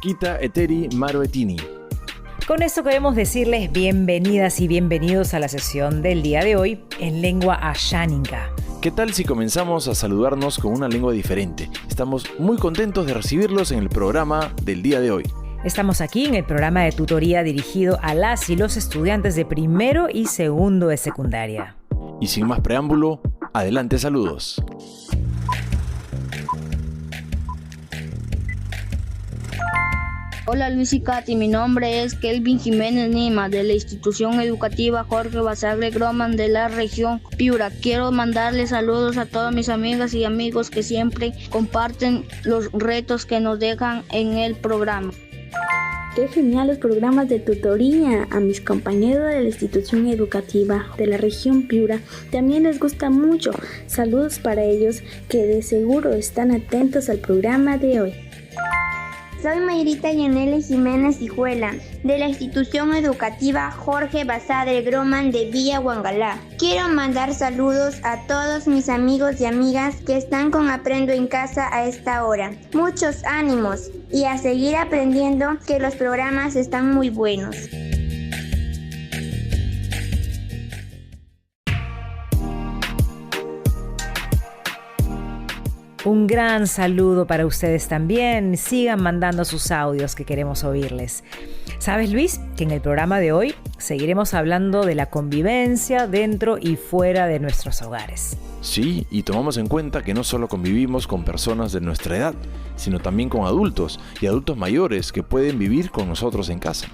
Kita Eteri Maroetini. Con esto queremos decirles bienvenidas y bienvenidos a la sesión del día de hoy en lengua Asháninka. ¿Qué tal si comenzamos a saludarnos con una lengua diferente? Estamos muy contentos de recibirlos en el programa del día de hoy. Estamos aquí en el programa de tutoría dirigido a las y los estudiantes de primero y segundo de secundaria. Y sin más preámbulo, adelante, saludos. Hola Luis y Katy, mi nombre es Kelvin Jiménez Nima de la institución educativa Jorge Basagle Groman de la región Piura. Quiero mandarles saludos a todas mis amigas y amigos que siempre comparten los retos que nos dejan en el programa. ¡Qué genial los programas de tutoría! A mis compañeros de la institución educativa de la región Piura también les gusta mucho. Saludos para ellos que de seguro están atentos al programa de hoy. Soy Mayrita Yanele Jiménez Hijuela, de la institución educativa Jorge Basadre Groman de Villa Huangalá. Quiero mandar saludos a todos mis amigos y amigas que están con Aprendo en Casa a esta hora. Muchos ánimos y a seguir aprendiendo, que los programas están muy buenos. Un gran saludo para ustedes también. Sigan mandando sus audios que queremos oírles. ¿Sabes, Luis? Que en el programa de hoy seguiremos hablando de la convivencia dentro y fuera de nuestros hogares. Sí, y tomamos en cuenta que no solo convivimos con personas de nuestra edad, sino también con adultos y adultos mayores que pueden vivir con nosotros en casa.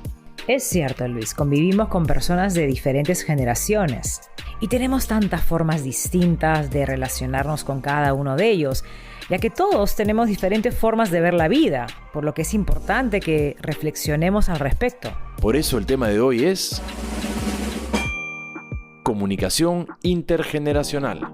Es cierto, Luis, convivimos con personas de diferentes generaciones y tenemos tantas formas distintas de relacionarnos con cada uno de ellos, ya que todos tenemos diferentes formas de ver la vida, por lo que es importante que reflexionemos al respecto. Por eso el tema de hoy es comunicación intergeneracional.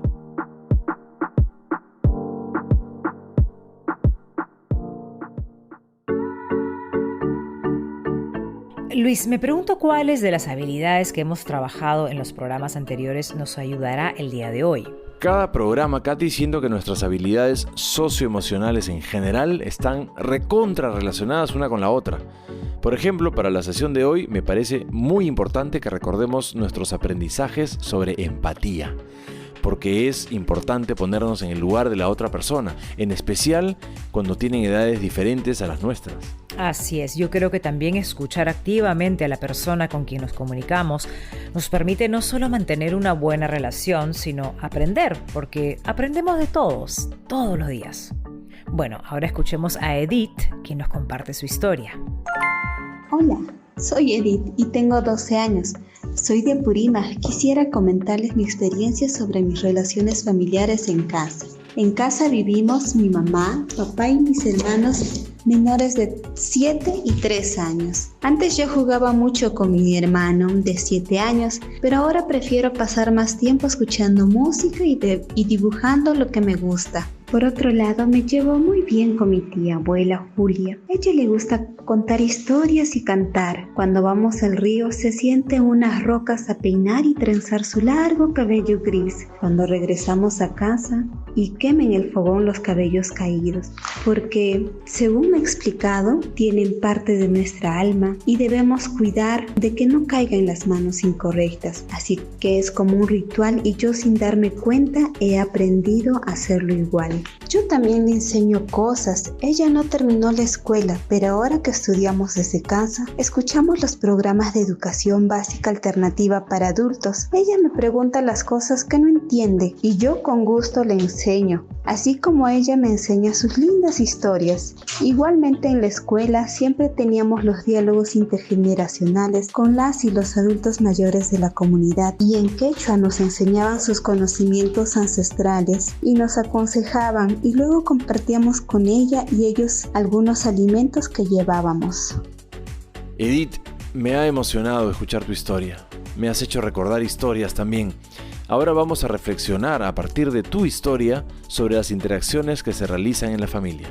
Luis, me pregunto cuáles de las habilidades que hemos trabajado en los programas anteriores nos ayudará el día de hoy. Cada programa, Katy, siendo que nuestras habilidades socioemocionales en general están recontra relacionadas una con la otra. Por ejemplo, para la sesión de hoy me parece muy importante que recordemos nuestros aprendizajes sobre empatía, porque es importante ponernos en el lugar de la otra persona, en especial cuando tienen edades diferentes a las nuestras. Así es, yo creo que también escuchar activamente a la persona con quien nos comunicamos nos permite no solo mantener una buena relación, sino aprender, porque aprendemos de todos los días. Bueno, ahora escuchemos a Edith, quien nos comparte su historia. Hola, soy Edith y tengo 12 años. Soy de Apurímac. Quisiera comentarles mi experiencia sobre mis relaciones familiares en casa. En casa vivimos mi mamá, papá y mis hermanos menores de 7 y 3 años. Antes yo jugaba mucho con mi hermano de 7 años, pero ahora prefiero pasar más tiempo escuchando música y dibujando lo que me gusta. Por otro lado, me llevo muy bien con mi tía abuela Julia. A ella le gusta contar historias y cantar. Cuando vamos al río, se siente en unas rocas a peinar y trenzar su largo cabello gris. Cuando regresamos a casa, y quemen el fogón los cabellos caídos, porque, según me ha explicado, tienen parte de nuestra alma y debemos cuidar de que no caigan en las manos incorrectas. Así que es como un ritual y yo, sin darme cuenta, he aprendido a hacerlo igual. Yo también le enseño cosas. Ella no terminó la escuela, pero ahora que estudiamos desde casa, escuchamos los programas de educación básica alternativa para adultos. Ella me pregunta las cosas que no entiende y yo con gusto le enseño, así como ella me enseña sus lindas historias. Igualmente en la escuela siempre teníamos los diálogos intergeneracionales con las y los adultos mayores de la comunidad, y en quechua nos enseñaban sus conocimientos ancestrales y nos aconsejaban, y luego compartíamos con ella y ellos algunos alimentos que llevábamos. Edith, me ha emocionado escuchar tu historia. Me has hecho recordar historias también. Ahora vamos a reflexionar a partir de tu historia sobre las interacciones que se realizan en la familia.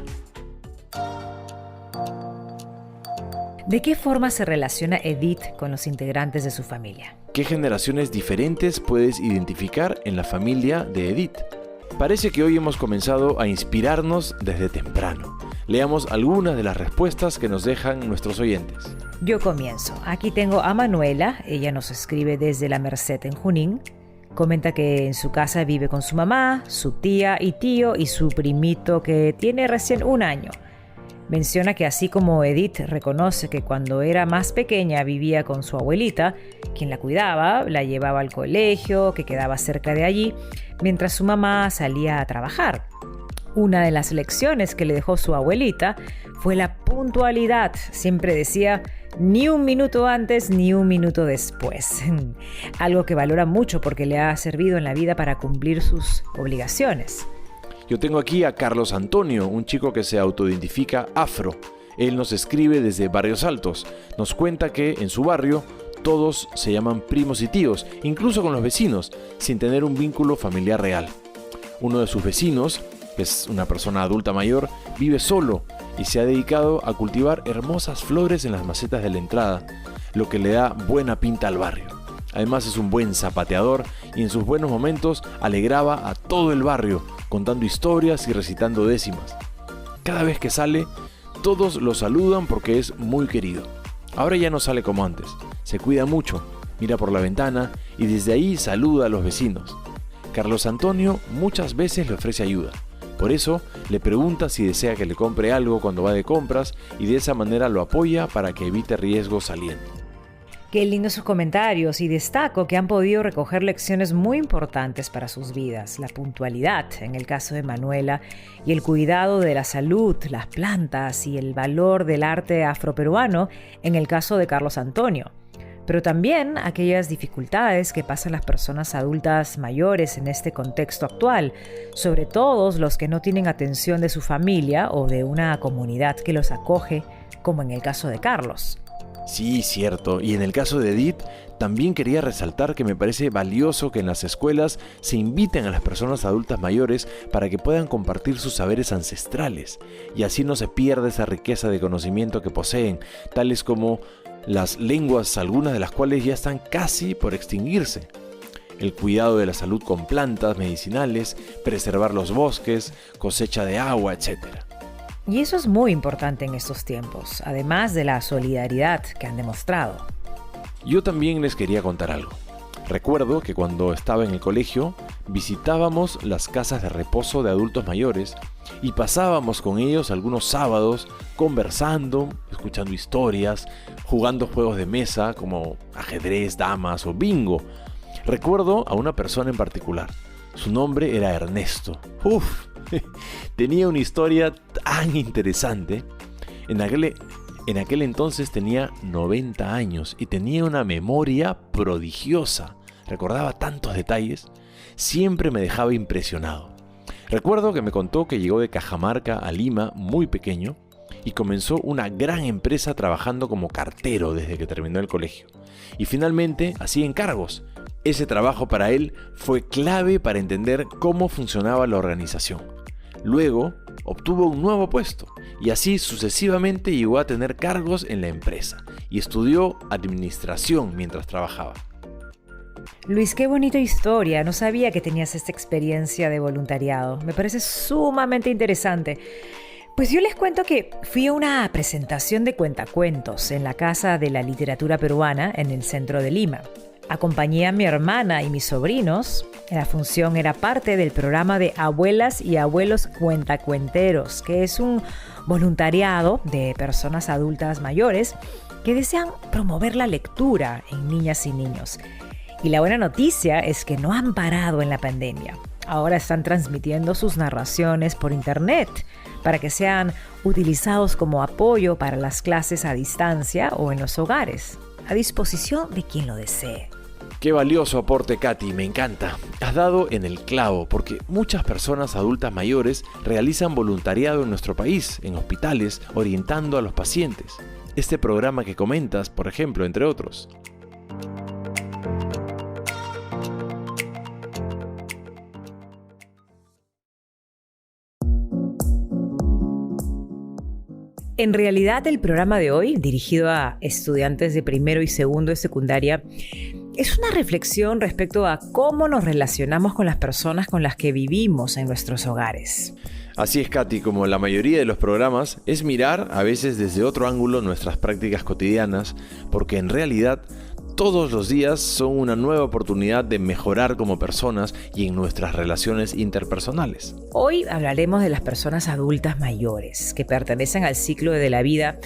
¿De qué forma se relaciona Edith con los integrantes de su familia? ¿Qué generaciones diferentes puedes identificar en la familia de Edith? Parece que hoy hemos comenzado a inspirarnos desde temprano. Leamos algunas de las respuestas que nos dejan nuestros oyentes. Yo comienzo. Aquí tengo a Manuela, ella nos escribe desde La Merced en Junín. Comenta que en su casa vive con su mamá, su tía y tío y su primito que tiene recién 1 año. Menciona que así como Edith reconoce que cuando era más pequeña vivía con su abuelita, quien la cuidaba, la llevaba al colegio, que quedaba cerca de allí, mientras su mamá salía a trabajar. Una de las lecciones que le dejó su abuelita fue la puntualidad. Siempre decía, ni 1 minuto antes ni 1 minuto después. Algo que valora mucho porque le ha servido en la vida para cumplir sus obligaciones. Yo tengo aquí a Carlos Antonio, un chico que se autoidentifica afro. Él nos escribe desde Barrios Altos. Nos cuenta que en su barrio todos se llaman primos y tíos, incluso con los vecinos, sin tener un vínculo familiar real. Uno de sus vecinos, que es una persona adulta mayor, vive solo y se ha dedicado a cultivar hermosas flores en las macetas de la entrada, lo que le da buena pinta al barrio. Además es un buen zapateador y en sus buenos momentos alegraba a todo el barrio, contando historias y recitando décimas. Cada vez que sale, todos lo saludan porque es muy querido. Ahora ya no sale como antes, se cuida mucho, mira por la ventana y desde ahí saluda a los vecinos. Carlos Antonio muchas veces le ofrece ayuda. Por eso le pregunta si desea que le compre algo cuando va de compras y de esa manera lo apoya para que evite riesgos saliendo. Qué lindos sus comentarios y destaco que han podido recoger lecciones muy importantes para sus vidas. La puntualidad, en el caso de Manuela, y el cuidado de la salud, las plantas y el valor del arte afroperuano, en el caso de Carlos Antonio. Pero también aquellas dificultades que pasan las personas adultas mayores en este contexto actual, sobre todo los que no tienen atención de su familia o de una comunidad que los acoge, como en el caso de Carlos. Sí, cierto. Y en el caso de Edith, también quería resaltar que me parece valioso que en las escuelas se inviten a las personas adultas mayores para que puedan compartir sus saberes ancestrales y así no se pierda esa riqueza de conocimiento que poseen, tales como las lenguas, algunas de las cuales ya están casi por extinguirse. El cuidado de la salud con plantas medicinales, preservar los bosques, cosecha de agua, etc. Y eso es muy importante en estos tiempos, además de la solidaridad que han demostrado. Yo también les quería contar algo. Recuerdo que cuando estaba en el colegio, visitábamos las casas de reposo de adultos mayores y pasábamos con ellos algunos sábados conversando, escuchando historias, jugando juegos de mesa como ajedrez, damas o bingo. Recuerdo a una persona en particular. Su nombre era Ernesto. Tenía una historia tan interesante. En aquel entonces tenía 90 años y tenía una memoria prodigiosa. Recordaba tantos detalles. Siempre me dejaba impresionado. Recuerdo que me contó que llegó de Cajamarca a Lima muy pequeño y comenzó una gran empresa trabajando como cartero desde que terminó el colegio. Y finalmente hacía encargos. Ese trabajo para él fue clave para entender cómo funcionaba la organización. Luego obtuvo un nuevo puesto y así sucesivamente llegó a tener cargos en la empresa y estudió administración mientras trabajaba. Luis, qué bonita historia. No sabía que tenías esta experiencia de voluntariado. Me parece sumamente interesante. Pues yo les cuento que fui a una presentación de cuentacuentos en la Casa de la Literatura Peruana en el centro de Lima. Acompañé a mi hermana y mis sobrinos. La función era parte del programa de Abuelas y Abuelos Cuentacuenteros, que es un voluntariado de personas adultas mayores que desean promover la lectura en niñas y niños. Y la buena noticia es que no han parado en la pandemia. Ahora están transmitiendo sus narraciones por internet para que sean utilizados como apoyo para las clases a distancia o en los hogares, a disposición de quien lo desee. Qué valioso aporte, Katy, me encanta. Has dado en el clavo porque muchas personas adultas mayores realizan voluntariado en nuestro país, en hospitales, orientando a los pacientes. Este programa que comentas, por ejemplo, entre otros. En realidad, el programa de hoy, dirigido a estudiantes de primero y segundo de secundaria, Es una reflexión respecto a cómo nos relacionamos con las personas con las que vivimos en nuestros hogares. Así es, Katy, como la mayoría de los programas, es mirar a veces desde otro ángulo nuestras prácticas cotidianas, porque en realidad todos los días son una nueva oportunidad de mejorar como personas y en nuestras relaciones interpersonales. Hoy hablaremos de las personas adultas mayores, que pertenecen al ciclo de la vida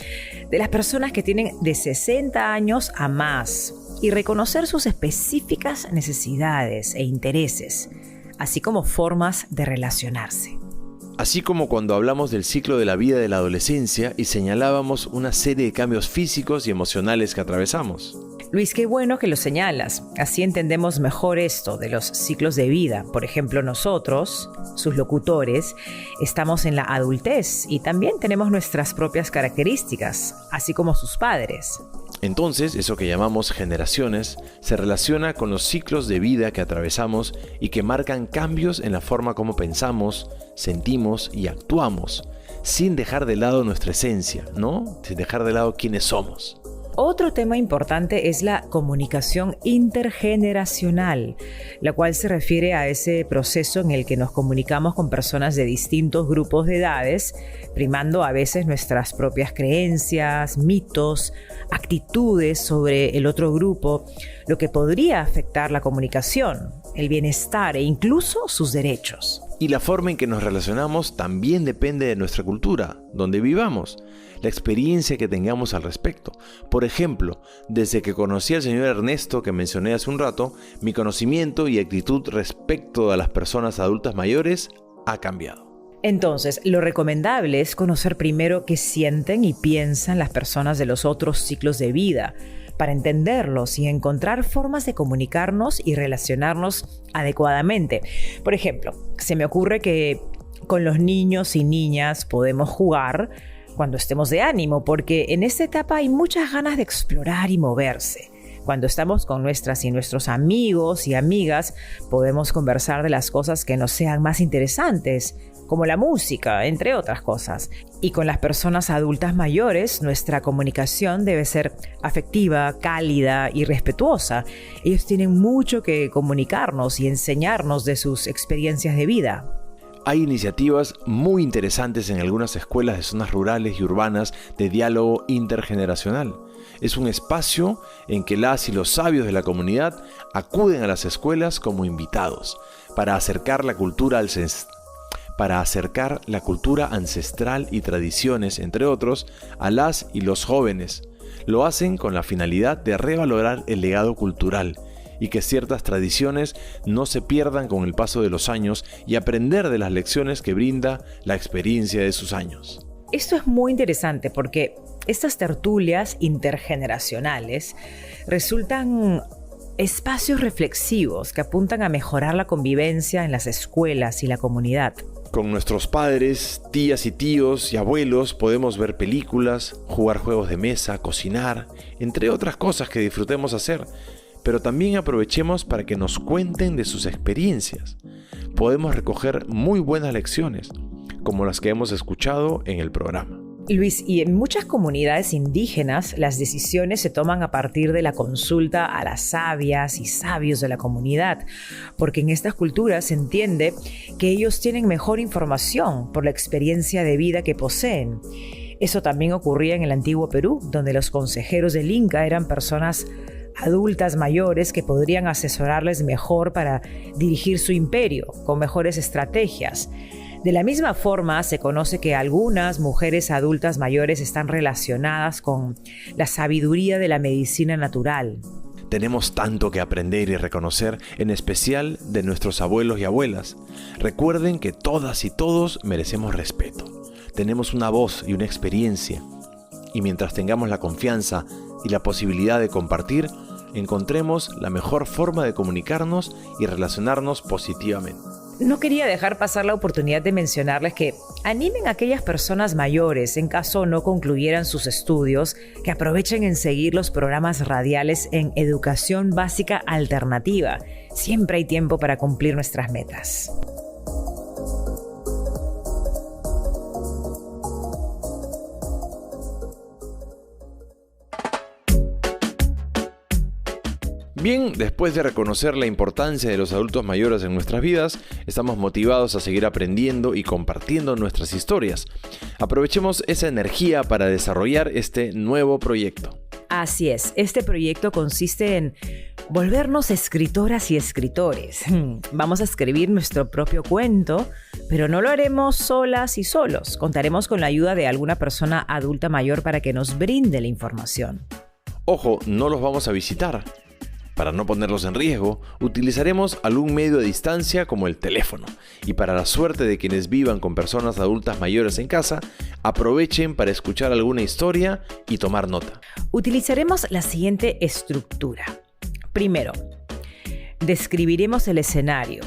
de las personas que tienen de 60 años a más, y reconocer sus específicas necesidades e intereses, así como formas de relacionarse. Así como cuando hablamos del ciclo de la vida de la adolescencia y señalábamos una serie de cambios físicos y emocionales que atravesamos. Luis, qué bueno que lo señalas. Así entendemos mejor esto de los ciclos de vida. Por ejemplo, nosotros, sus locutores, estamos en la adultez y también tenemos nuestras propias características, así como sus padres. Entonces, eso que llamamos generaciones se relaciona con los ciclos de vida que atravesamos y que marcan cambios en la forma como pensamos, sentimos y actuamos, sin dejar de lado nuestra esencia, ¿no? Sin dejar de lado quiénes somos. Otro tema importante es la comunicación intergeneracional, la cual se refiere a ese proceso en el que nos comunicamos con personas de distintos grupos de edades, primando a veces nuestras propias creencias, mitos, actitudes sobre el otro grupo, lo que podría afectar la comunicación, el bienestar e incluso sus derechos. Y la forma en que nos relacionamos también depende de nuestra cultura, donde vivamos, la experiencia que tengamos al respecto. Por ejemplo, desde que conocí al señor Ernesto que mencioné hace un rato, mi conocimiento y actitud respecto a las personas adultas mayores ha cambiado. Entonces, lo recomendable es conocer primero qué sienten y piensan las personas de los otros ciclos de vida, para entenderlos y encontrar formas de comunicarnos y relacionarnos adecuadamente. Por ejemplo, se me ocurre que con los niños y niñas podemos jugar cuando estemos de ánimo, porque en esta etapa hay muchas ganas de explorar y moverse. Cuando estamos con nuestras y nuestros amigos y amigas, podemos conversar de las cosas que nos sean más interesantes, como la música, entre otras cosas. Y con las personas adultas mayores, nuestra comunicación debe ser afectiva, cálida y respetuosa. Ellos tienen mucho que comunicarnos y enseñarnos de sus experiencias de vida. Hay iniciativas muy interesantes en algunas escuelas de zonas rurales y urbanas de diálogo intergeneracional. Es un espacio en que las y los sabios de la comunidad acuden a las escuelas como invitados para acercar la cultura ancestral y tradiciones, entre otros, a las y los jóvenes. Lo hacen con la finalidad de revalorar el legado cultural y que ciertas tradiciones no se pierdan con el paso de los años y aprender de las lecciones que brinda la experiencia de sus años. Esto es muy interesante porque estas tertulias intergeneracionales resultan espacios reflexivos que apuntan a mejorar la convivencia en las escuelas y la comunidad. Con nuestros padres, tías y tíos y abuelos podemos ver películas, jugar juegos de mesa, cocinar, entre otras cosas que disfrutemos hacer, pero también aprovechemos para que nos cuenten de sus experiencias. Podemos recoger muy buenas lecciones, como las que hemos escuchado en el programa. Luis, y en muchas comunidades indígenas las decisiones se toman a partir de la consulta a las sabias y sabios de la comunidad, porque en estas culturas se entiende que ellos tienen mejor información por la experiencia de vida que poseen. Eso también ocurría en el antiguo Perú, donde los consejeros del Inca eran personas adultas mayores que podrían asesorarles mejor para dirigir su imperio, con mejores estrategias. De la misma forma, se conoce que algunas mujeres adultas mayores están relacionadas con la sabiduría de la medicina natural. Tenemos tanto que aprender y reconocer, en especial de nuestros abuelos y abuelas. Recuerden que todas y todos merecemos respeto. Tenemos una voz y una experiencia. Y mientras tengamos la confianza y la posibilidad de compartir, encontremos la mejor forma de comunicarnos y relacionarnos positivamente. No quería dejar pasar la oportunidad de mencionarles que animen a aquellas personas mayores, en caso no concluyeran sus estudios, que aprovechen en seguir los programas radiales en Educación Básica Alternativa. Siempre hay tiempo para cumplir nuestras metas. Bien, después de reconocer la importancia de los adultos mayores en nuestras vidas, estamos motivados a seguir aprendiendo y compartiendo nuestras historias. Aprovechemos esa energía para desarrollar este nuevo proyecto. Así es, este proyecto consiste en volvernos escritoras y escritores. Vamos a escribir nuestro propio cuento, pero no lo haremos solas y solos. Contaremos con la ayuda de alguna persona adulta mayor para que nos brinde la información. Ojo, no los vamos a visitar. Para no ponerlos en riesgo, utilizaremos algún medio de distancia como el teléfono. Y para la suerte de quienes vivan con personas adultas mayores en casa, aprovechen para escuchar alguna historia y tomar nota. Utilizaremos la siguiente estructura. Primero, describiremos el escenario.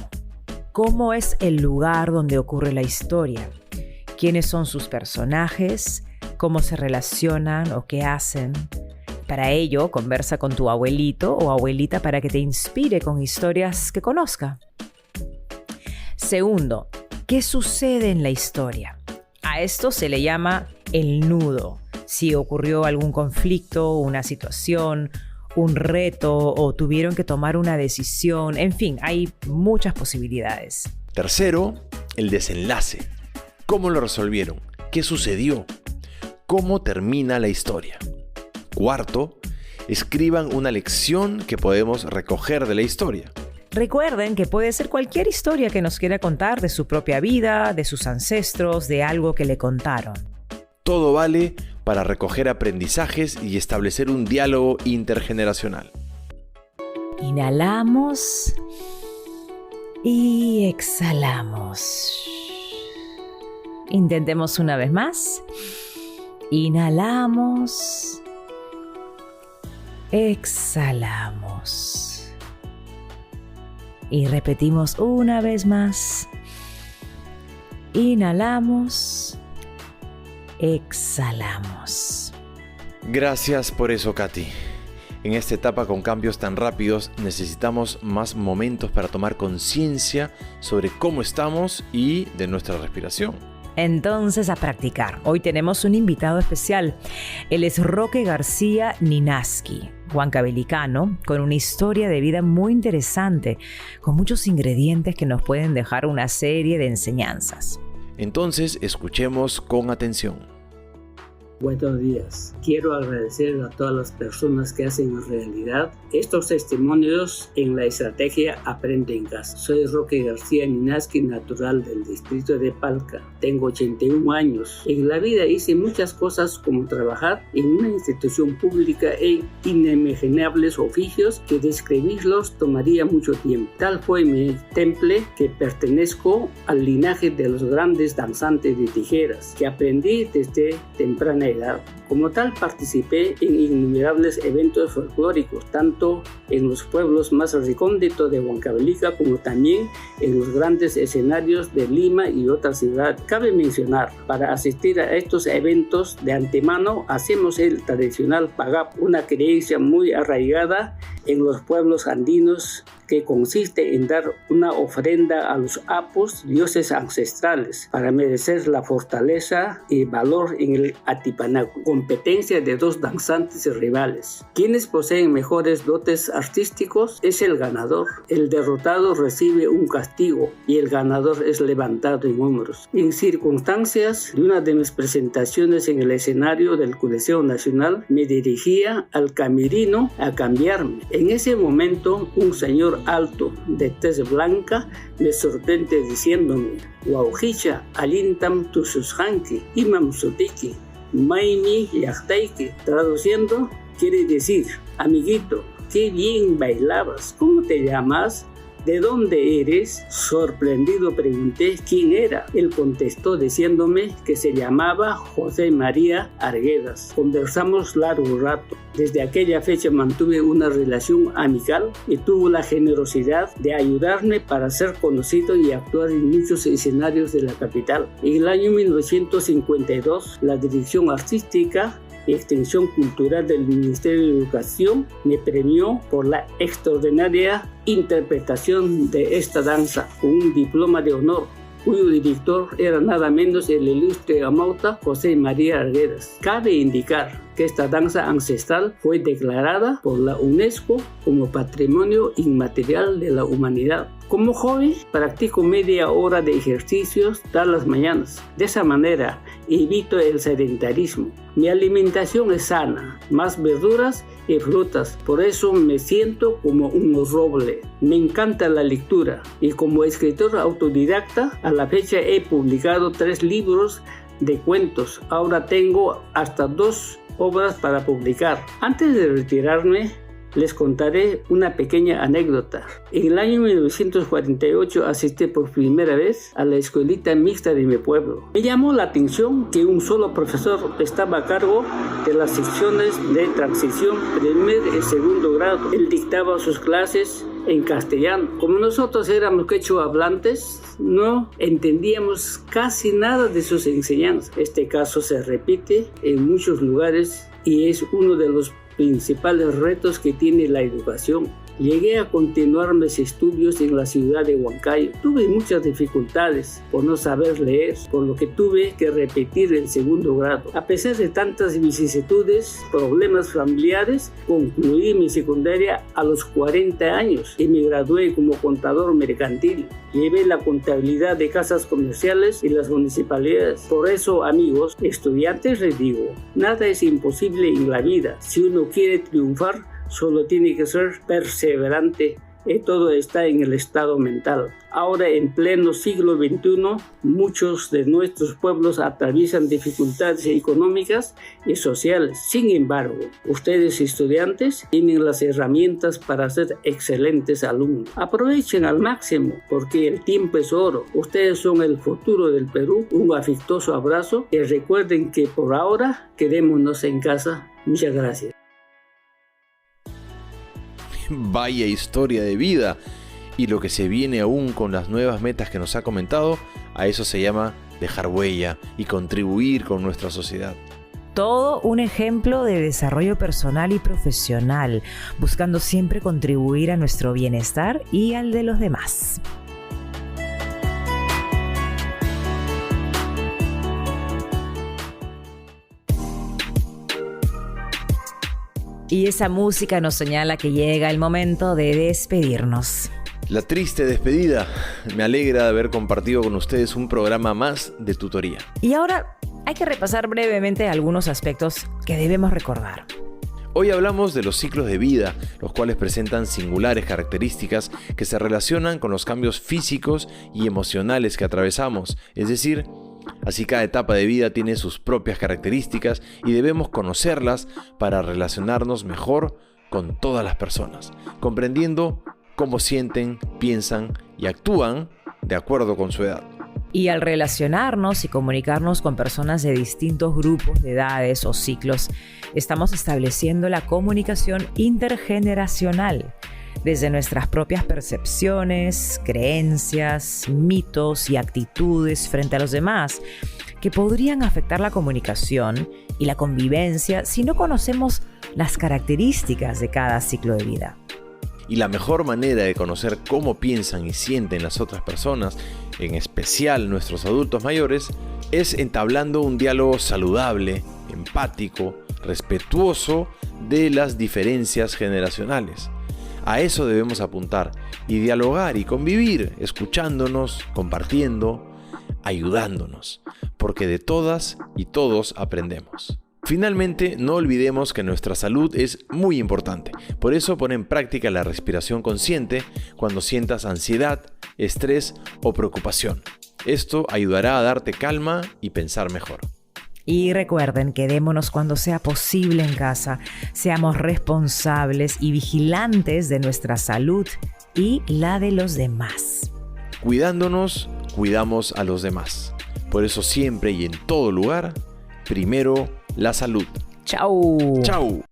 ¿Cómo es el lugar donde ocurre la historia? ¿Quiénes son sus personajes? ¿Cómo se relacionan o qué hacen? Para ello, conversa con tu abuelito o abuelita para que te inspire con historias que conozca. Segundo, ¿qué sucede en la historia? A esto se le llama el nudo. Si ocurrió algún conflicto, una situación, un reto o tuvieron que tomar una decisión, en fin, hay muchas posibilidades. Tercero, el desenlace. ¿Cómo lo resolvieron? ¿Qué sucedió? ¿Cómo termina la historia? Cuarto, escriban una lección que podemos recoger de la historia. Recuerden que puede ser cualquier historia que nos quiera contar de su propia vida, de sus ancestros, de algo que le contaron. Todo vale para recoger aprendizajes y establecer un diálogo intergeneracional. Inhalamos y exhalamos. Intentemos una vez más. Inhalamos. Exhalamos. Y repetimos una vez más. Inhalamos. Exhalamos. Gracias por eso, Katy. En esta etapa con cambios tan rápidos necesitamos más momentos para tomar conciencia sobre cómo estamos y de nuestra respiración. Entonces, a practicar. Hoy tenemos un invitado especial. Él es Roque García Ninaski, huancabelicano, con una historia de vida muy interesante, con muchos ingredientes que nos pueden dejar una serie de enseñanzas. Entonces, escuchemos con atención. Buenos días. Quiero agradecer a todas las personas que hacen realidad estos testimonios en la estrategia Aprende en Casa. Soy Roque García Ninaski, natural del distrito de Palca. Tengo 81 años. En la vida hice muchas cosas como trabajar en una institución pública e inimaginables oficios que describirlos tomaría mucho tiempo. Tal fue mi temple que pertenezco al linaje de los grandes danzantes de tijeras que aprendí desde temprana edad. Como tal, participé en innumerables eventos folclóricos, tanto en los pueblos más recónditos de Huancavelica como también en los grandes escenarios de Lima y otras ciudades. Cabe mencionar, para asistir a estos eventos de antemano hacemos el tradicional pagap, una creencia muy arraigada en los pueblos andinos que consiste en dar una ofrenda a los apus, dioses ancestrales, para merecer la fortaleza y valor en el Atipanaco. Competencia de dos danzantes rivales. Quienes poseen mejores dotes artísticos es el ganador. El derrotado recibe un castigo y el ganador es levantado en hombros. En circunstancias de una de mis presentaciones en el escenario del Coliseo Nacional, me dirigía al camerino a cambiarme. En ese momento, un señor alto de tez blanca me sorprende diciéndome: "Waujicha alintam tusushanki imam sutiki maini yachtaiki", traduciendo quiere decir: "Amiguito, qué bien bailabas, ¿cómo te llamas? ¿De dónde eres?". Sorprendido pregunté quién era. Él contestó diciéndome que se llamaba José María Arguedas. Conversamos largo rato. Desde aquella fecha mantuve una relación amical y tuvo la generosidad de ayudarme para ser conocido y actuar en muchos escenarios de la capital. En el año 1952, la dirección artística y Extensión Cultural del Ministerio de Educación me premió por la extraordinaria interpretación de esta danza con un diploma de honor, cuyo director era nada menos el ilustre amauta José María Arguedas. Cabe indicar que esta danza ancestral fue declarada por la UNESCO como Patrimonio Inmaterial de la Humanidad. Como hobby, practico media hora de ejercicios todas las mañanas. De esa manera, evito el sedentarismo. Mi alimentación es sana, más verduras y frutas. Por eso me siento como un roble. Me encanta la lectura y como escritor autodidacta, a la fecha he publicado 3 libros de cuentos. Ahora tengo hasta 2 obras para publicar. Antes de retirarme, les contaré una pequeña anécdota. En el año 1948 asistí por primera vez a la escuelita mixta de mi pueblo. Me llamó la atención que un solo profesor estaba a cargo de las secciones de transición primer y segundo grado. Él dictaba sus clases en castellano. Como nosotros éramos quechua hablantes, no entendíamos casi nada de sus enseñanzas. Este caso se repite en muchos lugares y es uno de los principales retos que tiene la educación. Llegué a continuar mis estudios en la ciudad de Huancayo. Tuve muchas dificultades por no saber leer, por lo que tuve que repetir el segundo grado. A pesar de tantas vicisitudes, problemas familiares, concluí mi secundaria a los 40 años y me gradué como contador mercantil. Llevé la contabilidad de casas comerciales y las municipalidades. Por eso, amigos, estudiantes, les digo, nada es imposible en la vida. Si uno quiere triunfar, solo tiene que ser perseverante y todo está en el estado mental. Ahora, en pleno siglo XXI, muchos de nuestros pueblos atraviesan dificultades económicas y sociales. Sin embargo, ustedes estudiantes tienen las herramientas para ser excelentes alumnos. Aprovechen al máximo porque el tiempo es oro. Ustedes son el futuro del Perú. Un afectuoso abrazo y recuerden que por ahora quedémonos en casa. Muchas gracias. Vaya historia de vida. Y lo que se viene aún con las nuevas metas que nos ha comentado, a eso se llama dejar huella y contribuir con nuestra sociedad. Todo un ejemplo de desarrollo personal y profesional, buscando siempre contribuir a nuestro bienestar y al de los demás. Y esa música nos señala que llega el momento de despedirnos. La triste despedida. Me alegra de haber compartido con ustedes un programa más de tutoría. Y ahora hay que repasar brevemente algunos aspectos que debemos recordar. Hoy hablamos de los ciclos de vida, los cuales presentan singulares características que se relacionan con los cambios físicos y emocionales que atravesamos, es decir, así cada etapa de vida tiene sus propias características y debemos conocerlas para relacionarnos mejor con todas las personas, comprendiendo cómo sienten, piensan y actúan de acuerdo con su edad. Y al relacionarnos y comunicarnos con personas de distintos grupos de edades o ciclos, estamos estableciendo la comunicación intergeneracional desde nuestras propias percepciones, creencias, mitos y actitudes frente a los demás, que podrían afectar la comunicación y la convivencia si no conocemos las características de cada ciclo de vida. Y la mejor manera de conocer cómo piensan y sienten las otras personas, en especial nuestros adultos mayores, es entablando un diálogo saludable, empático, respetuoso de las diferencias generacionales. A eso debemos apuntar y dialogar y convivir, escuchándonos, compartiendo, ayudándonos, porque de todas y todos aprendemos. Finalmente, no olvidemos que nuestra salud es muy importante. Por eso pon en práctica la respiración consciente cuando sientas ansiedad, estrés o preocupación. Esto ayudará a darte calma y pensar mejor. Y recuerden, quedémonos cuando sea posible en casa. Seamos responsables y vigilantes de nuestra salud y la de los demás. Cuidándonos, cuidamos a los demás. Por eso siempre y en todo lugar, primero la salud. ¡Chau! ¡Chau!